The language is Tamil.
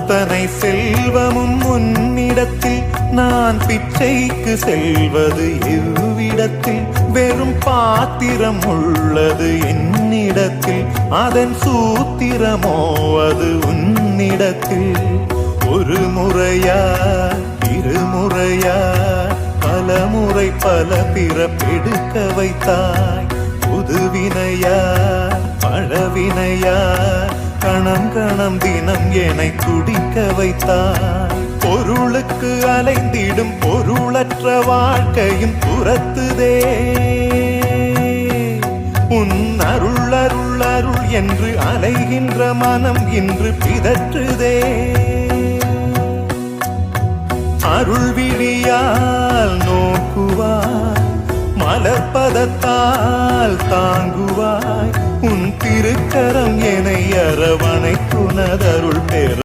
அத்தனை செல்வமும் உன்னிடத்தில் நான் பிச்சைக்கு செல்வது எவ்விடத்தில் வெறும் பாத்திரம் உள்ளது என்னிடத்தில் அதன் சூத்திரமோ அது உன்னிடத்தில் ஒரு முறையா இருமுறையா பல முறை பல பிறப்பெடுக்க வைத்தாய் புதுவினையா பழவினையா கணம் கணம் தினம் என்னை துடிக்க வைத்தாய் பொருளுக்கு அலைந்திடும் பொருளற்ற வாழ்க்கையும் துரத்துதே உன் அருள் அருள் அருள் என்று அலைகின்ற மனம் இன்று பிதற்றுதே அருள் விழியால் நோக்குவாய் மலர்பதத்தால் தாங்குவாய் உன் திருக்கரம் என்னை அரவணைக்குனதருள் பெற